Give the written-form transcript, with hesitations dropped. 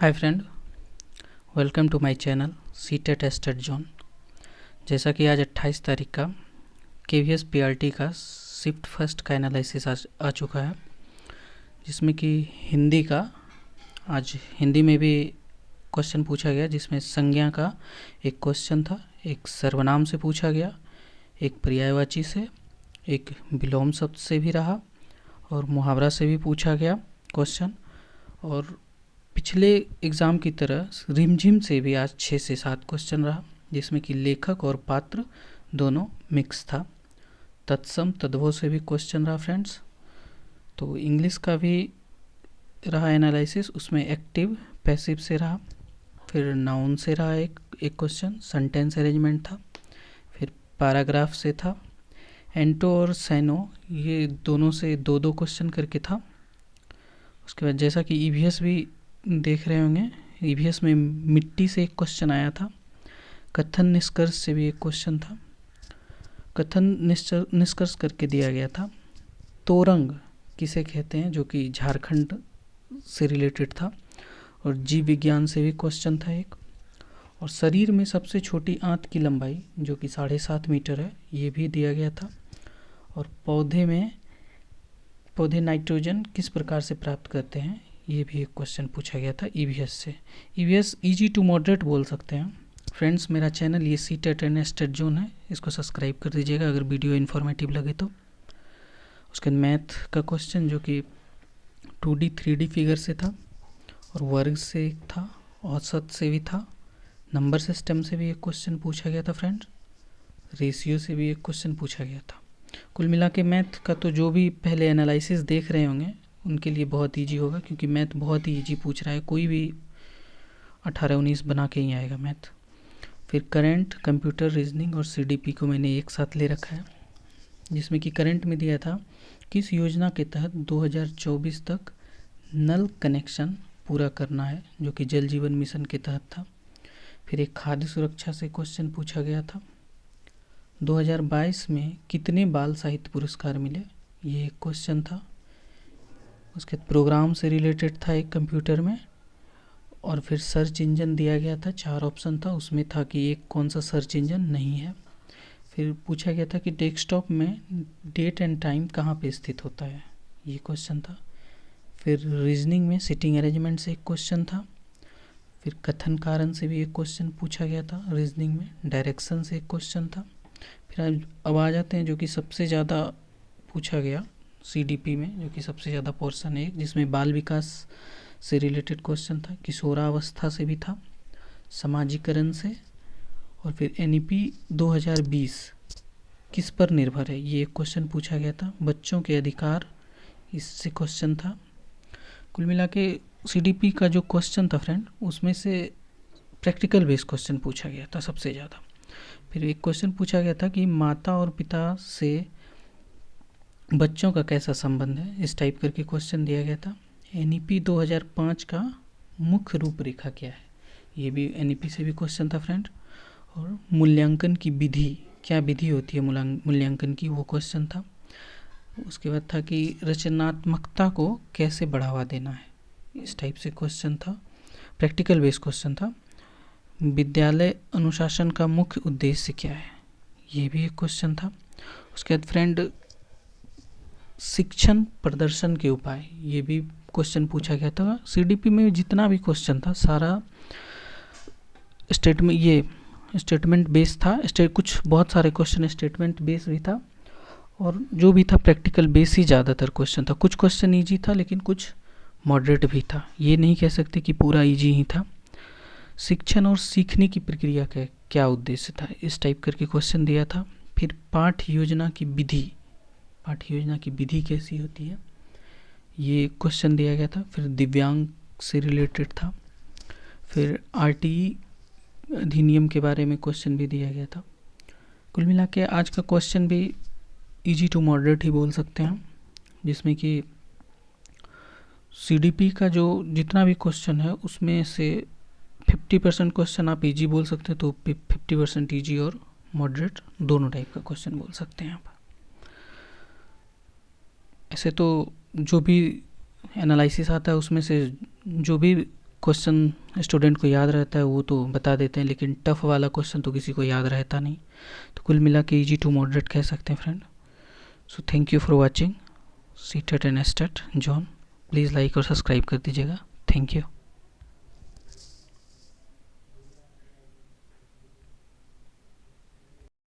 Hi friend, welcome to my channel CTET tested zone. जैसा कि आज 28 तारीख का केवीएस पीआरटी का शिफ्ट फर्स्ट का एनालिसिस आ चुका है, जिसमें कि हिंदी का आज हिंदी में भी क्वेश्चन पूछा गया, जिसमें संज्ञा का एक क्वेश्चन था, एक सर्वनाम से पूछा गया, एक पर्यायवाची से, एक विलोम शब्द से भी रहा और मुहावरा से भी पूछा गया क्वेश्चन। और पिछले एग्ज़ाम की तरह रिमझिम से भी आज 6 से 7 क्वेश्चन रहा, जिसमें कि लेखक और पात्र दोनों मिक्स था। तत्सम तद्भव से भी क्वेश्चन रहा फ्रेंड्स। तो इंग्लिश का भी रहा एनालिसिस, उसमें एक्टिव पैसिव से रहा, फिर नाउन से रहा एक क्वेश्चन, सेंटेंस अरेंजमेंट था, फिर पैराग्राफ से था, एंटो और सैनो ये दोनों से दो दो क्वेश्चन करके था। उसके बाद जैसा कि ईवीएस भी देख रहे होंगे, ईवीएस में मिट्टी से एक क्वेश्चन आया था, कथन निष्कर्ष से भी एक क्वेश्चन था। कथन निष्कर्ष करके दिया गया था तोरंग किसे कहते हैं, जो कि झारखंड से रिलेटेड था, और जीव विज्ञान से भी क्वेश्चन था एक। और शरीर में सबसे छोटी आंत की लंबाई जो कि 7.5 मीटर है, ये भी दिया गया था। और पौधे नाइट्रोजन किस प्रकार से प्राप्त करते हैं, ये भी एक क्वेश्चन पूछा गया था ईवीएस से। ईवीएस इजी टू मॉडरेट बोल सकते हैं फ्रेंड्स। मेरा चैनल ये सीटेट एंड टेस्टेड जोन है, इसको सब्सक्राइब कर दीजिएगा अगर वीडियो इन्फॉर्मेटिव लगे तो। उसके बाद मैथ का क्वेश्चन जो कि 2D 3D फिगर से था, और वर्ग से एक था, औसत से भी था, नंबर सिस्टम से भी एक क्वेश्चन पूछा गया था फ्रेंड्स, रेशियो से भी एक क्वेश्चन पूछा गया था। कुल मिला के मैथ का तो जो भी पहले एनालिसिस देख रहे होंगे उनके लिए बहुत इजी होगा, क्योंकि मैथ बहुत ही इजी पूछ रहा है, कोई भी 18-19 बना के ही आएगा मैथ। फिर करंट, कंप्यूटर, रीजनिंग और सीडीपी को मैंने एक साथ ले रखा है, जिसमें कि करंट में दिया था किस योजना के तहत 2024 तक नल कनेक्शन पूरा करना है, जो कि जल जीवन मिशन के तहत था। फिर एक खाद्य सुरक्षा से क्वेश्चन पूछा गया था। 2022 में कितने बाल साहित्य पुरस्कार मिले, ये एक क्वेश्चन था। उसके प्रोग्राम से रिलेटेड था एक कंप्यूटर में। और फिर सर्च इंजन दिया गया था, 4 ऑप्शन था, उसमें था कि एक कौन सा सर्च इंजन नहीं है। फिर पूछा गया था कि डेस्कटॉप में डेट एंड टाइम कहाँ पे स्थित होता है, ये क्वेश्चन था। फिर रीजनिंग में सिटिंग अरेंजमेंट से एक क्वेश्चन था। फिर कथन कारण से भी एक क्वेश्चन पूछा गया था रीजनिंग में। डायरेक्शन से एक क्वेश्चन था। फिर अब आ जाते हैं जो कि सबसे ज़्यादा पूछा गया सीडीपी में, जो कि सबसे ज़्यादा पोर्शन है, जिसमें बाल विकास से रिलेटेड क्वेश्चन था, किशोरावस्था से भी था, समाजीकरण से। और फिर एनईपी 2020 किस पर निर्भर है, ये एक क्वेश्चन पूछा गया था। बच्चों के अधिकार, इससे क्वेश्चन था। कुल मिला के सीडीपी का जो क्वेश्चन था फ्रेंड, उसमें से प्रैक्टिकल बेस्ड क्वेश्चन पूछा गया था सबसे ज़्यादा। फिर एक क्वेश्चन पूछा गया था कि माता और पिता से बच्चों का कैसा संबंध है, इस टाइप करके क्वेश्चन दिया गया था। एनईपी 2005 का मुख्य रूपरेखा क्या है, ये भी एनईपी से भी क्वेश्चन था फ्रेंड। और मूल्यांकन की विधि, क्या विधि होती है मूल्यांकन की, वो क्वेश्चन था। उसके बाद था कि रचनात्मकता को कैसे बढ़ावा देना है, इस टाइप से क्वेश्चन था, प्रैक्टिकल बेस्ड क्वेश्चन था। विद्यालय अनुशासन का मुख्य उद्देश्य क्या है, ये भी एक क्वेश्चन था। उसके बाद फ्रेंड शिक्षण प्रदर्शन के उपाय, ये भी क्वेश्चन पूछा गया था। सीडीपी में जितना भी क्वेश्चन था सारा स्टेटमेंट बेस था। कुछ बहुत सारे क्वेश्चन स्टेटमेंट बेस भी था, और जो भी था प्रैक्टिकल बेस ही ज़्यादातर क्वेश्चन था। कुछ क्वेश्चन ईजी था, लेकिन कुछ मॉडरेट भी था, ये नहीं कह सकते कि पूरा ईजी ही था। शिक्षण और सीखने की प्रक्रिया का क्या उद्देश्य था, इस टाइप करके क्वेश्चन दिया था। फिर पाठ योजना की विधि कैसी होती है, ये क्वेश्चन दिया गया था। फिर दिव्यांग से रिलेटेड था। फिर आरटीई अधिनियम के बारे में क्वेश्चन भी दिया गया था। कुल मिला के आज का क्वेश्चन भी इजी टू मॉडरेट ही बोल सकते हैं, जिसमें कि सीडीपी का जो जितना भी क्वेश्चन है उसमें से 50% क्वेश्चन आप इजी बोल सकते हैं, तो 50% इजी और मॉडरेट दोनों टाइप का क्वेश्चन बोल सकते हैं आप। ऐसे तो जो भी एनालिसिस आता है उसमें से जो भी क्वेश्चन स्टूडेंट को याद रहता है वो तो बता देते हैं, लेकिन टफ वाला क्वेश्चन तो किसी को याद रहता नहीं। तो कुल मिला के ईजी टू मॉडरेट कह सकते हैं friend. So thank you for watching CTET and estate John. Please like और सब्सक्राइब कर दीजिएगा। Thank you.